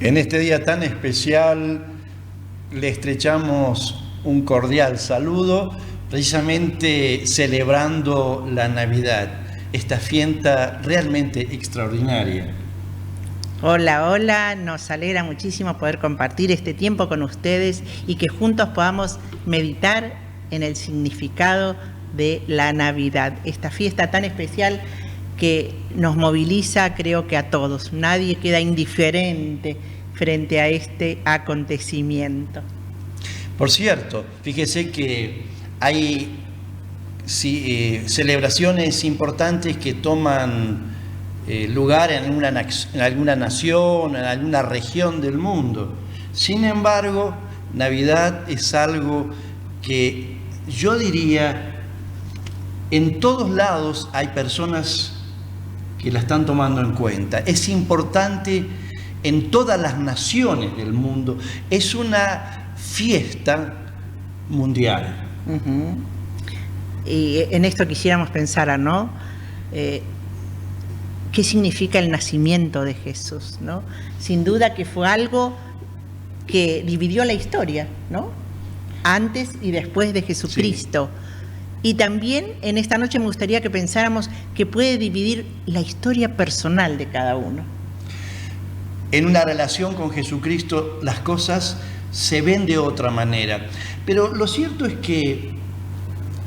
En este día tan especial le estrechamos un cordial saludo, precisamente celebrando la Navidad, esta fiesta realmente extraordinaria. Hola, hola, nos alegra muchísimo poder compartir este tiempo con ustedes y que juntos podamos meditar en el significado de la Navidad, esta fiesta tan especial que nos moviliza, creo que a todos. Nadie queda indiferente frente a este acontecimiento. Por cierto, fíjese que hay celebraciones importantes que toman lugar en alguna nación, en alguna región del mundo. Sin embargo, Navidad es algo que yo diría, en todos lados hay personas que la están tomando en cuenta. Es importante en todas las naciones del mundo. Es una fiesta mundial. Y en esto quisiéramos pensar, ¿no? ¿Qué significa el nacimiento de Jesús, ¿no? Sin duda que fue algo que dividió la historia, ¿no? Antes y después de Jesucristo. Sí. Y también en esta noche me gustaría que pensáramos que puede dividir la historia personal de cada uno. En una relación con Jesucristo las cosas se ven de otra manera. Pero lo cierto es que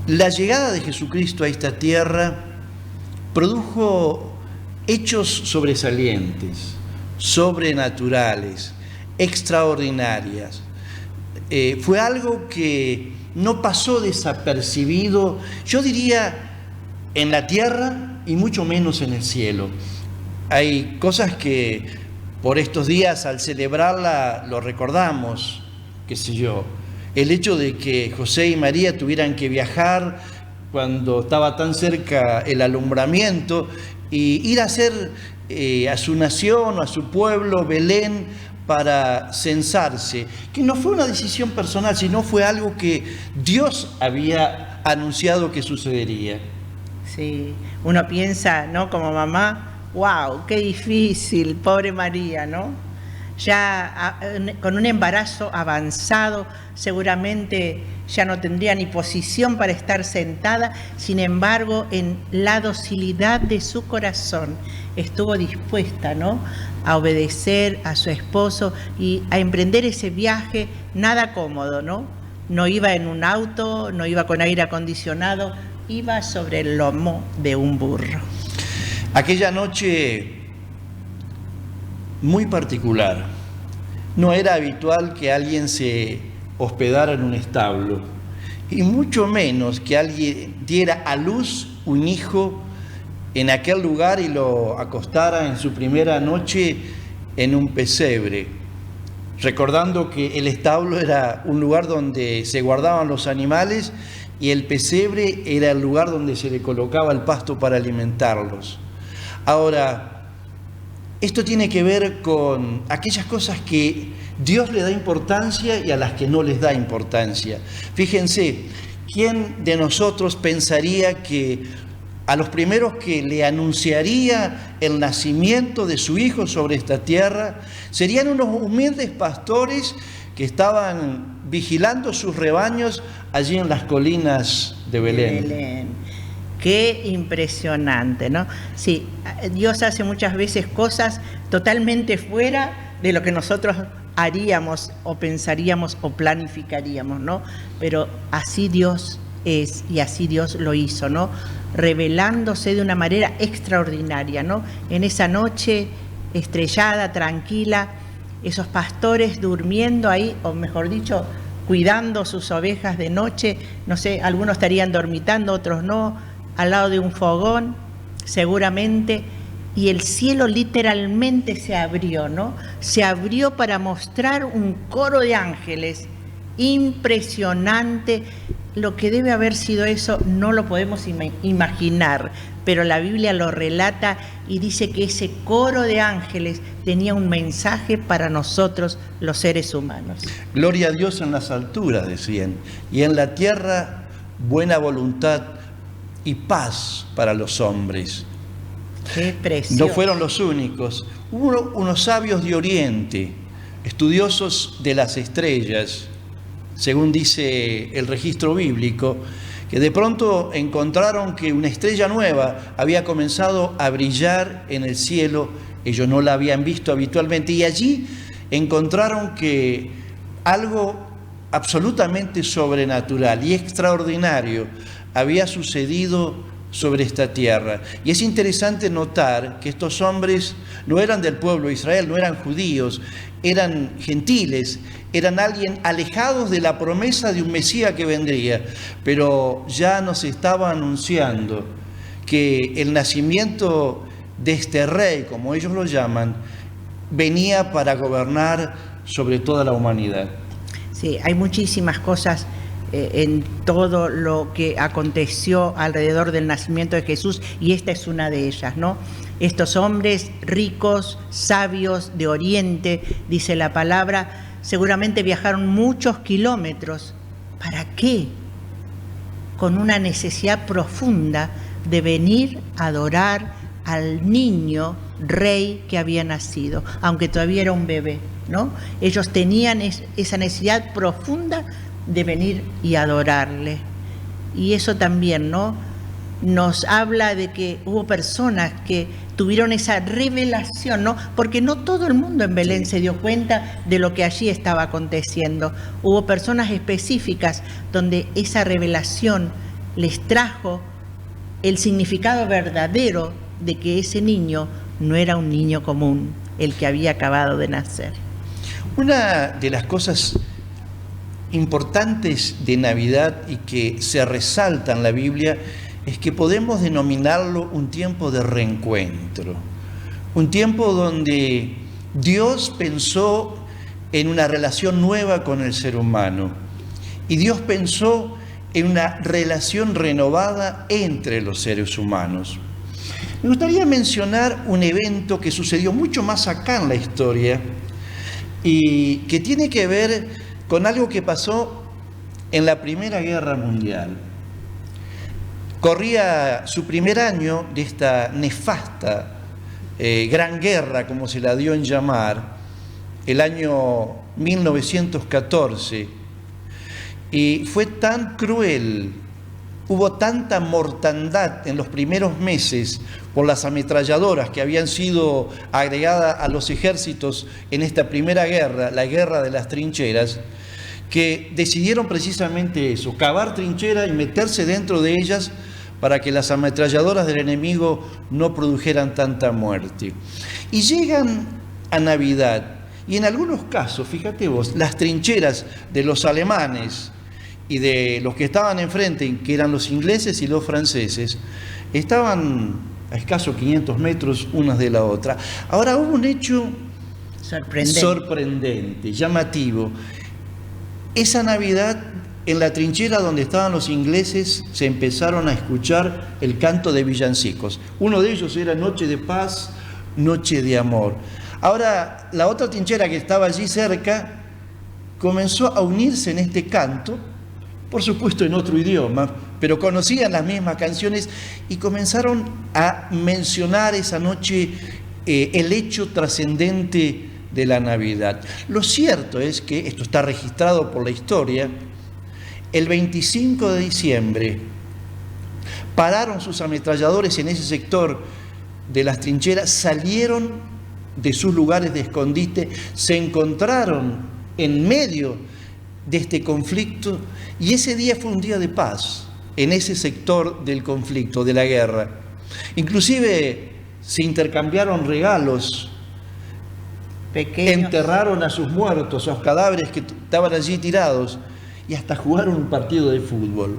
la llegada de Jesucristo a esta tierra produjo hechos sobresalientes, sobrenaturales, extraordinarias. Fue algo que no pasó desapercibido, yo diría, en la tierra y mucho menos en el cielo. Hay cosas que por estos días al celebrarla lo recordamos, qué sé yo, el hecho de que José y María tuvieran que viajar cuando estaba tan cerca el alumbramiento y ir a hacer a su nación o a su pueblo, Belén, para censarse, que no fue una decisión personal, sino fue algo que Dios había anunciado que sucedería. Sí, uno piensa, ¿no? Como mamá, wow, qué difícil, pobre María, ¿no? Ya con un embarazo avanzado, seguramente ya no tendría ni posición para estar sentada, sin embargo, en la docilidad de su corazón estuvo dispuesta, ¿no?, a obedecer a su esposo y a emprender ese viaje nada cómodo, ¿no? No iba en un auto, no iba con aire acondicionado, iba sobre el lomo de un burro. Aquella noche muy particular. No era habitual que alguien se hospedara en un establo, y mucho menos que alguien diera a luz un hijo en aquel lugar y lo acostara en su primera noche en un pesebre, recordando que el establo era un lugar donde se guardaban los animales y el pesebre era el lugar donde se le colocaba el pasto para alimentarlos. Ahora, esto tiene que ver con aquellas cosas que Dios le da importancia y a las que no les da importancia. Fíjense, ¿quién de nosotros pensaría que a los primeros que le anunciaría el nacimiento de su hijo sobre esta tierra serían unos humildes pastores que estaban vigilando sus rebaños allí en las colinas de Belén? Qué impresionante, ¿no? Sí, Dios hace muchas veces cosas totalmente fuera de lo que nosotros haríamos o pensaríamos o planificaríamos, ¿no? Pero así Dios es y así Dios lo hizo, ¿no? Revelándose de una manera extraordinaria, ¿no? En esa noche estrellada, tranquila, esos pastores durmiendo ahí, o mejor dicho, cuidando sus ovejas de noche, no sé, algunos estarían dormitando, otros no, al lado de un fogón, seguramente, y el cielo literalmente se abrió, ¿no? Se abrió para mostrar un coro de ángeles impresionante. Lo que debe haber sido eso no lo podemos imaginar, pero la Biblia lo relata y dice que ese coro de ángeles tenía un mensaje para nosotros, los seres humanos. Gloria a Dios en las alturas, decían, y en la tierra buena voluntad y paz para los hombres. Qué precioso. No fueron los únicos. Hubo unos sabios de Oriente estudiosos de las estrellas, según dice el registro bíblico, que de pronto encontraron que una estrella nueva había comenzado a brillar en el cielo. Ellos no la habían visto habitualmente, y allí encontraron que algo absolutamente sobrenatural y extraordinario había sucedido sobre esta tierra. Y es interesante notar que estos hombres no eran del pueblo de Israel, no eran judíos, eran gentiles, eran alguien alejados de la promesa de un Mesías que vendría, pero ya nos estaba anunciando que el nacimiento de este rey, como ellos lo llaman, venía para gobernar sobre toda la humanidad. Sí, hay muchísimas cosas en todo lo que aconteció alrededor del nacimiento de Jesús, y esta es una de ellas, ¿no? Estos hombres ricos, sabios de Oriente, dice la palabra, seguramente viajaron muchos kilómetros. ¿Para qué? Con una necesidad profunda de venir a adorar al niño rey que había nacido, aunque todavía era un bebé, ¿no? Ellos tenían esa necesidad profunda de venir y adorarle. Y eso también, ¿no?, nos habla de que hubo personas que tuvieron esa revelación, ¿no? Porque no todo el mundo en Belén se dio cuenta de lo que allí estaba aconteciendo. Hubo personas específicas donde esa revelación les trajo el significado verdadero de que ese niño no era un niño común, el que había acabado de nacer. Una de las cosas importantes de Navidad y que se resalta en la Biblia es que podemos denominarlo un tiempo de reencuentro, un tiempo donde Dios pensó en una relación nueva con el ser humano, y Dios pensó en una relación renovada entre los seres humanos. Me gustaría mencionar un evento que sucedió mucho más acá en la historia y que tiene que ver con algo que pasó en la Primera Guerra Mundial. Corría su primer año de esta nefasta Gran Guerra, como se la dio en llamar, el año 1914, y fue tan cruel, hubo tanta mortandad en los primeros meses por las ametralladoras que habían sido agregadas a los ejércitos en esta primera guerra, la guerra de las trincheras, que decidieron precisamente eso, cavar trincheras y meterse dentro de ellas para que las ametralladoras del enemigo no produjeran tanta muerte. Y llegan a Navidad, y en algunos casos, fíjate vos, las trincheras de los alemanes y de los que estaban enfrente, que eran los ingleses y los franceses, estaban a escasos 500 metros unas de la otra. Ahora hubo un hecho sorprendente, llamativo. Esa Navidad, en la trinchera donde estaban los ingleses, se empezaron a escuchar el canto de villancicos. Uno de ellos era Noche de Paz, Noche de Amor. Ahora, la otra trinchera que estaba allí cerca comenzó a unirse en este canto, por supuesto en otro idioma, pero conocían las mismas canciones y comenzaron a mencionar esa noche el hecho trascendente de la Navidad. Lo cierto es que, esto está registrado por la historia, el 25 de diciembre pararon sus ametralladores en ese sector de las trincheras, salieron de sus lugares de escondite, se encontraron en medio de este conflicto, y ese día fue un día de paz en ese sector del conflicto, de la guerra. Inclusive se intercambiaron regalos, enterraron a sus muertos, a los cadáveres que estaban allí tirados, y hasta jugaron un partido de fútbol.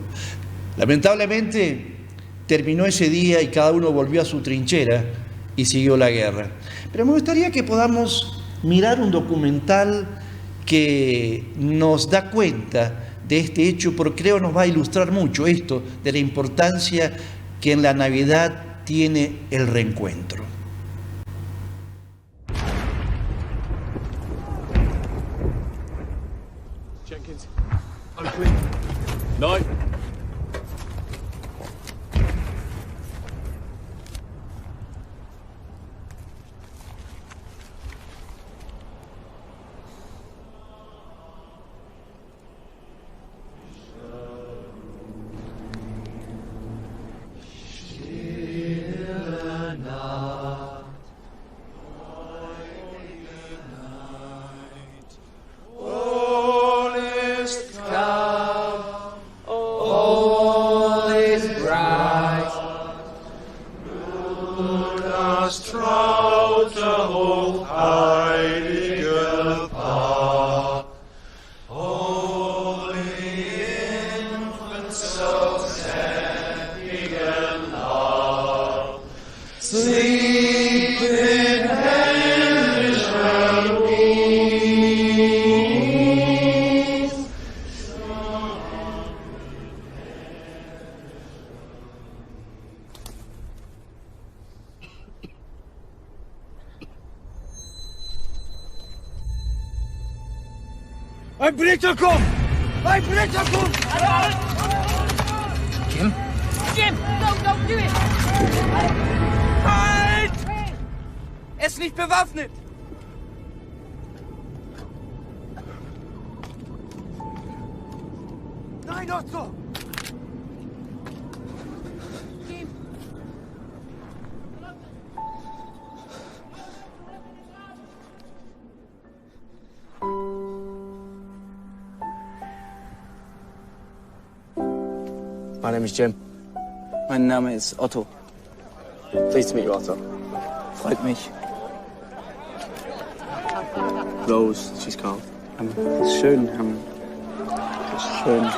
Lamentablemente terminó ese día y cada uno volvió a su trinchera y siguió la guerra. Pero me gustaría que podamos mirar un documental que nos da cuenta de este hecho, porque creo nos va a ilustrar mucho esto de la importancia que en la Navidad tiene el reencuentro. Jenkins, open. No. heilige Paar, Holy Infant, so sending love, sleep in hellish peace. Ein Blitzer kommt! Ein Blitzer kommt! Jim? Jim, don't do it! Halt! Er ist nicht bewaffnet! Nein, Otto! Jim! My name is Jim. Mein Name ist Otto. Pleased to meet you, Otto. Freut mich. Rose, she's called. Schön, schön.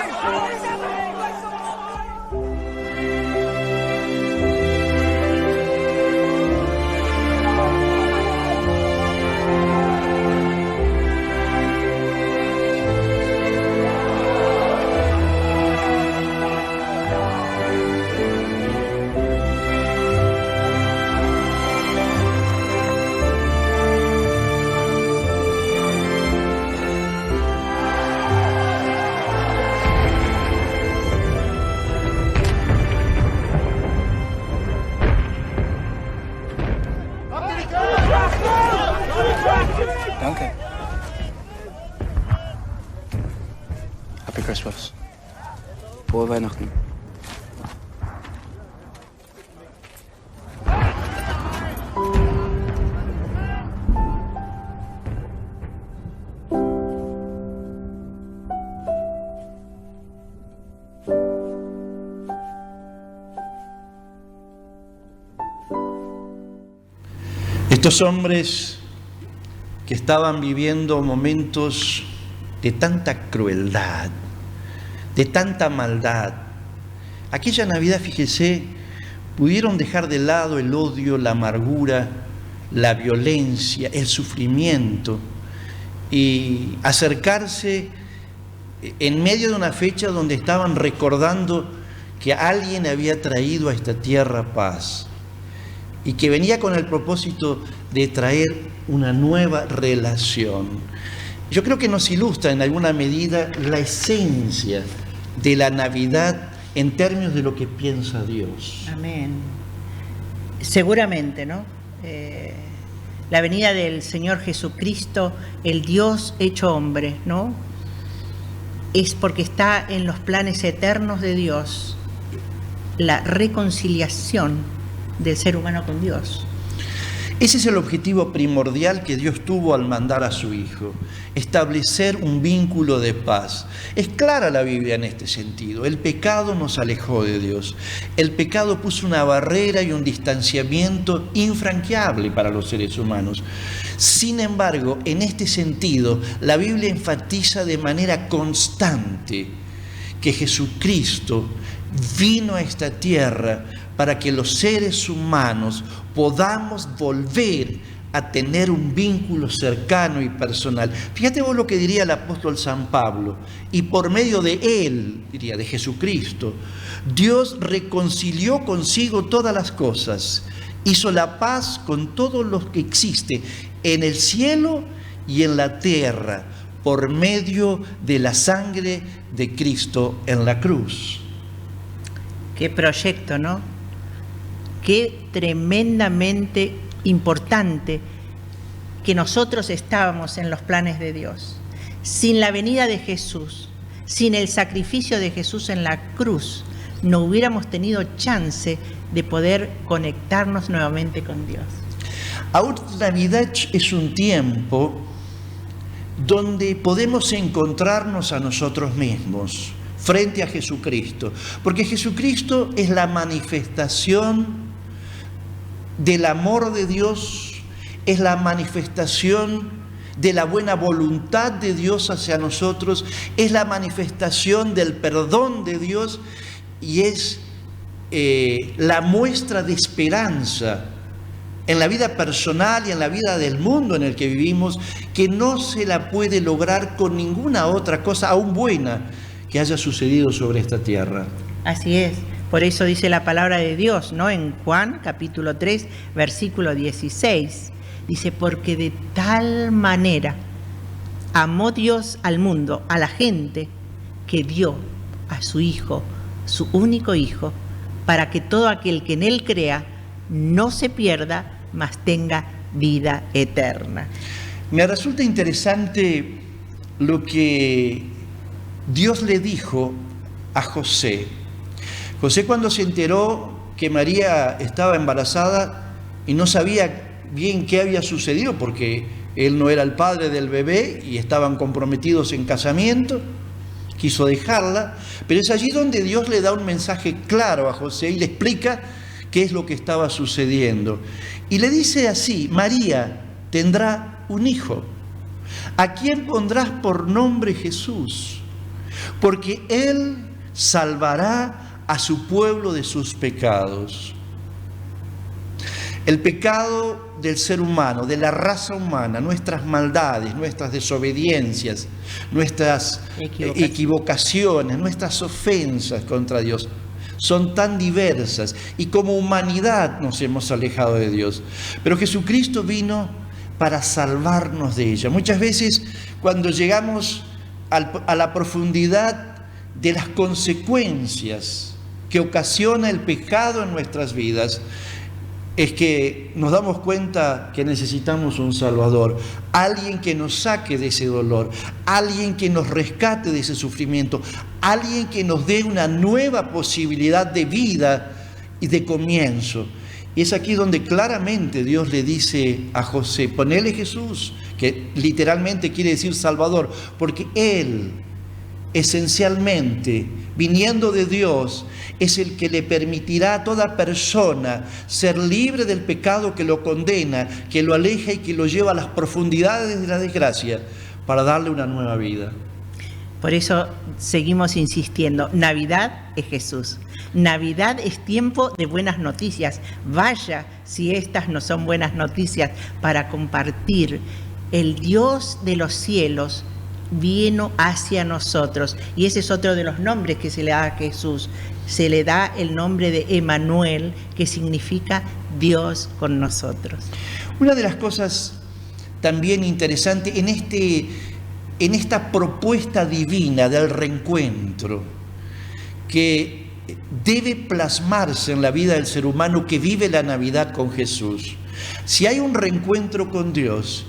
Danke. Happy Christmas. Frohe Weihnachten. Estos hombres que estaban viviendo momentos de tanta crueldad, de tanta maldad, aquella Navidad, fíjese, pudieron dejar de lado el odio, la amargura, la violencia, el sufrimiento y acercarse en medio de una fecha donde estaban recordando que alguien había traído a esta tierra paz y que venía con el propósito de traer una nueva relación. Yo creo que nos ilustra en alguna medida la esencia de la Navidad en términos de lo que piensa Dios. Amén. Seguramente, ¿no? La venida del Señor Jesucristo, el Dios hecho hombre, ¿no? Es porque está en los planes eternos de Dios la reconciliación del ser humano con Dios. Ese es el objetivo primordial que Dios tuvo al mandar a su Hijo, establecer un vínculo de paz. Es clara la Biblia en este sentido. El pecado nos alejó de Dios. El pecado puso una barrera y un distanciamiento infranqueable para los seres humanos. Sin embargo, en este sentido, la Biblia enfatiza de manera constante que Jesucristo vino a esta tierra para que los seres humanos podamos volver a tener un vínculo cercano y personal. Fíjate vos lo que diría el apóstol San Pablo, y por medio de él, diría, de Jesucristo, Dios reconcilió consigo todas las cosas, hizo la paz con todo lo que existe en el cielo y en la tierra, por medio de la sangre de Cristo en la cruz. Qué proyecto, ¿no? Qué tremendamente importante que nosotros estábamos en los planes de Dios. Sin la venida de Jesús, sin el sacrificio de Jesús en la cruz, no hubiéramos tenido chance de poder conectarnos nuevamente con Dios. Ahora Navidad es un tiempo donde podemos encontrarnos a nosotros mismos frente a Jesucristo, porque Jesucristo es la manifestación del amor de Dios, es la manifestación de la buena voluntad de Dios hacia nosotros, es la manifestación del perdón de Dios y es la muestra de esperanza en la vida personal y en la vida del mundo en el que vivimos, que no se la puede lograr con ninguna otra cosa, aún buena, que haya sucedido sobre esta tierra. Así es. Por eso dice la palabra de Dios, ¿no? En Juan capítulo 3, versículo 16. Dice, porque de tal manera amó Dios al mundo, a la gente, que dio a su Hijo, su único Hijo, para que todo aquel que en Él crea no se pierda, mas tenga vida eterna. Me resulta interesante lo que Dios le dijo a José. José, cuando se enteró que María estaba embarazada y no sabía bien qué había sucedido, porque él no era el padre del bebé y estaban comprometidos en casamiento, quiso dejarla, pero es allí donde Dios le da un mensaje claro a José y le explica qué es lo que estaba sucediendo. Y le dice así: María tendrá un hijo, a quien pondrás por nombre Jesús, porque él salvará a su pueblo de sus pecados. El pecado del ser humano, de la raza humana, nuestras maldades, nuestras desobediencias, nuestras equivocaciones, nuestras ofensas contra Dios, son tan diversas y como humanidad nos hemos alejado de Dios. Pero Jesucristo vino para salvarnos de ella. Muchas veces cuando llegamos a la profundidad de las consecuencias que ocasiona el pecado en nuestras vidas, es que nos damos cuenta que necesitamos un Salvador, alguien que nos saque de ese dolor, alguien que nos rescate de ese sufrimiento, alguien que nos dé una nueva posibilidad de vida y de comienzo. Y es aquí donde claramente Dios le dice a José: ponele Jesús, que literalmente quiere decir Salvador, porque Él, esencialmente, viniendo de Dios, es el que le permitirá a toda persona ser libre del pecado que lo condena, que lo aleja y que lo lleva a las profundidades de la desgracia, para darle una nueva vida. Por eso seguimos insistiendo, Navidad es Jesús. Navidad es tiempo de buenas noticias. Vaya si estas no son buenas noticias para compartir. El Dios de los cielos vino hacia nosotros, y ese es otro de los nombres que se le da a Jesús. Se le da el nombre de Emmanuel, que significa Dios con nosotros. Una de las cosas también interesantes en esta propuesta divina del reencuentro, que debe plasmarse en la vida del ser humano que vive la Navidad con Jesús. Si hay un reencuentro con Dios,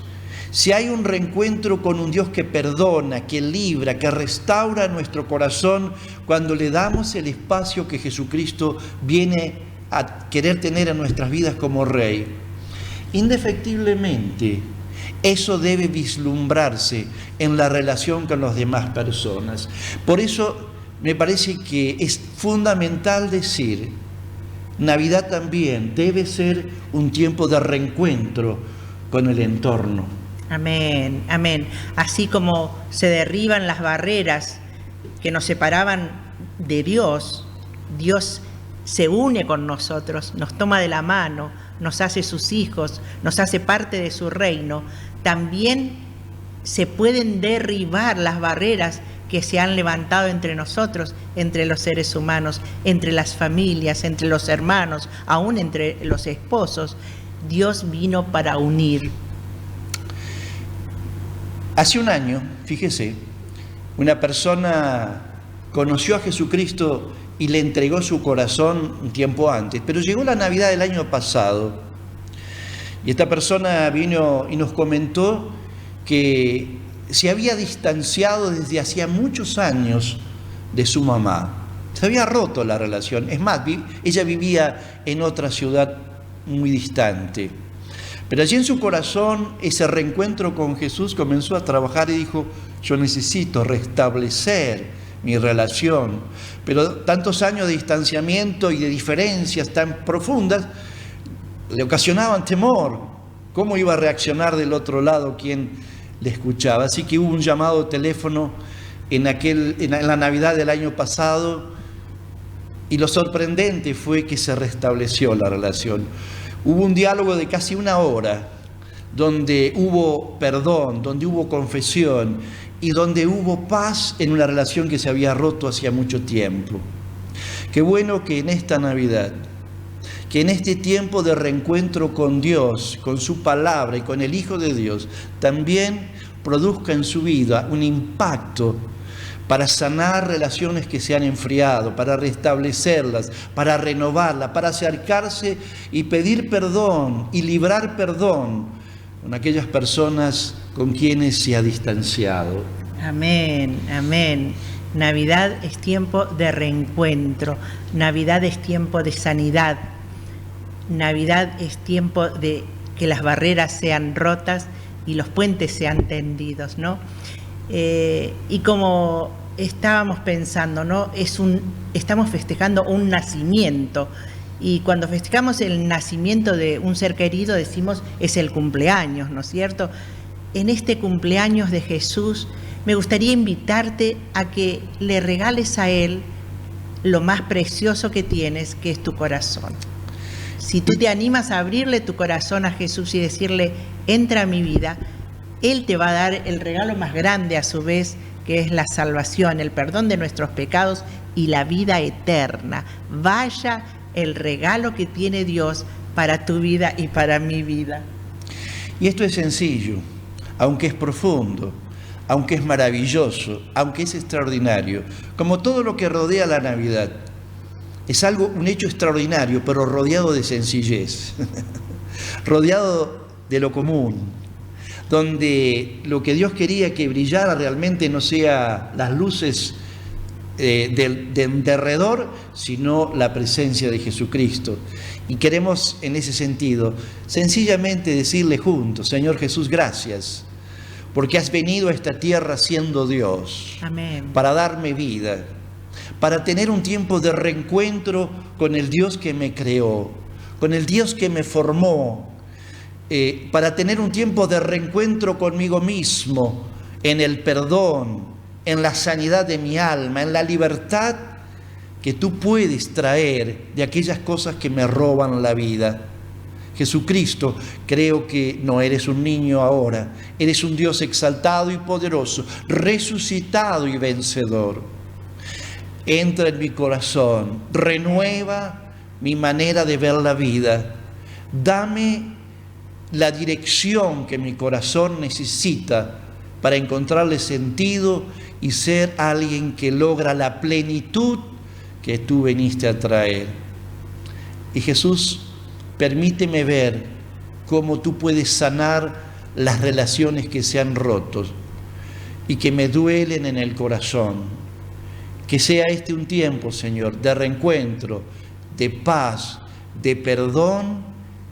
si hay un reencuentro con un Dios que perdona, que libra, que restaura nuestro corazón cuando le damos el espacio que Jesucristo viene a querer tener en nuestras vidas como Rey, indefectiblemente eso debe vislumbrarse en la relación con las demás personas. Por eso me parece que es fundamental decir, Navidad también debe ser un tiempo de reencuentro con el entorno. Amén, amén. Así como se derriban las barreras que nos separaban de Dios, Dios se une con nosotros, nos toma de la mano, nos hace sus hijos, nos hace parte de su reino. También se pueden derribar las barreras que se han levantado entre nosotros, entre los seres humanos, entre las familias, entre los hermanos, aún entre los esposos. Dios vino para unir. Hace un año, fíjese, una persona conoció a Jesucristo y le entregó su corazón un tiempo antes, pero llegó la Navidad del año pasado y esta persona vino y nos comentó que se había distanciado desde hacía muchos años de su mamá. Se había roto la relación. Es más, ella vivía en otra ciudad muy distante. Pero allí en su corazón, ese reencuentro con Jesús comenzó a trabajar y dijo: yo necesito restablecer mi relación. Pero tantos años de distanciamiento y de diferencias tan profundas le ocasionaban temor. cómo iba a reaccionar del otro lado quien le escuchaba. Así que hubo un llamado de teléfono en la Navidad del año pasado, y lo sorprendente fue que se restableció la relación. Hubo un diálogo de casi 1 hora, donde hubo perdón, donde hubo confesión y donde hubo paz en una relación que se había roto hacía mucho tiempo. Qué bueno que en esta Navidad, que en este tiempo de reencuentro con Dios, con su palabra y con el Hijo de Dios, también produzca en su vida un impacto para sanar relaciones que se han enfriado, para restablecerlas, para renovarlas, para acercarse y pedir perdón y librar perdón con aquellas personas con quienes se ha distanciado. Amén, amén. Navidad es tiempo de reencuentro, Navidad es tiempo de sanidad, Navidad es tiempo de que las barreras sean rotas y los puentes sean tendidos, ¿no? Y como estábamos pensando, ¿no? Estamos festejando un nacimiento, y cuando festejamos el nacimiento de un ser querido decimos es el cumpleaños, ¿no es cierto? En este cumpleaños de Jesús me gustaría invitarte a que le regales a Él lo más precioso que tienes, que es tu corazón. Si tú te animas a abrirle tu corazón a Jesús y decirle, entra a mi vida, Él te va a dar el regalo más grande a su vez, que es la salvación, el perdón de nuestros pecados y la vida eterna. Vaya el regalo que tiene Dios para tu vida y para mi vida. Y esto es sencillo, aunque es profundo, aunque es maravilloso, aunque es extraordinario, como todo lo que rodea la Navidad. Es un hecho extraordinario, pero rodeado de sencillez, rodeado de lo común, donde lo que Dios quería que brillara realmente no sea las luces de alrededor, sino la presencia de Jesucristo. Y queremos en ese sentido sencillamente decirle juntos, Señor Jesús, gracias, porque has venido a esta tierra siendo Dios. Amén. Para darme vida, para tener un tiempo de reencuentro con el Dios que me creó, con el Dios que me formó, para tener un tiempo de reencuentro conmigo mismo, en el perdón, en la sanidad de mi alma, en la libertad que tú puedes traer de aquellas cosas que me roban la vida. Jesucristo, creo que no eres un niño ahora, eres un Dios exaltado y poderoso, resucitado y vencedor. Entra en mi corazón, renueva mi manera de ver la vida, dame la dirección que mi corazón necesita para encontrarle sentido y ser alguien que logra la plenitud que tú viniste a traer. Y Jesús, permíteme ver cómo tú puedes sanar las relaciones que se han roto y que me duelen en el corazón. Que sea este un tiempo, Señor, de reencuentro, de paz, de perdón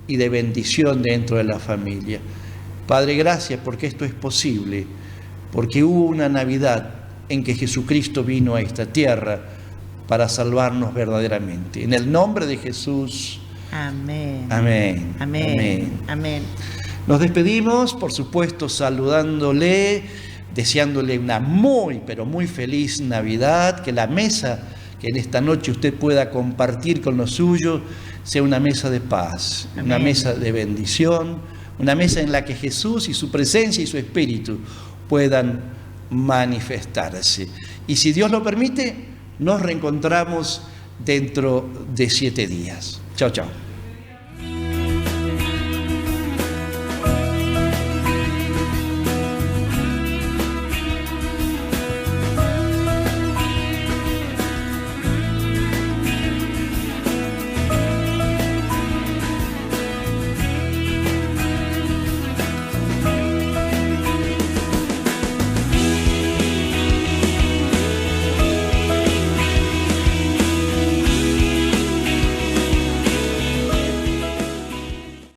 y de bendición dentro de la familia. Padre, gracias porque esto es posible, porque hubo una Navidad en que Jesucristo vino a esta tierra para salvarnos verdaderamente. En el nombre de Jesús. Amén. Amén. Amén. Amén. Amén. Nos despedimos, por supuesto, saludándole, deseándole una muy, pero muy feliz Navidad, que la mesa que en esta noche usted pueda compartir con los suyos sea una mesa de paz, Amén. Una mesa de bendición, una mesa en la que Jesús y su presencia y su Espíritu puedan manifestarse. Y si Dios lo permite, nos reencontramos dentro de 7 días. Chao, chao.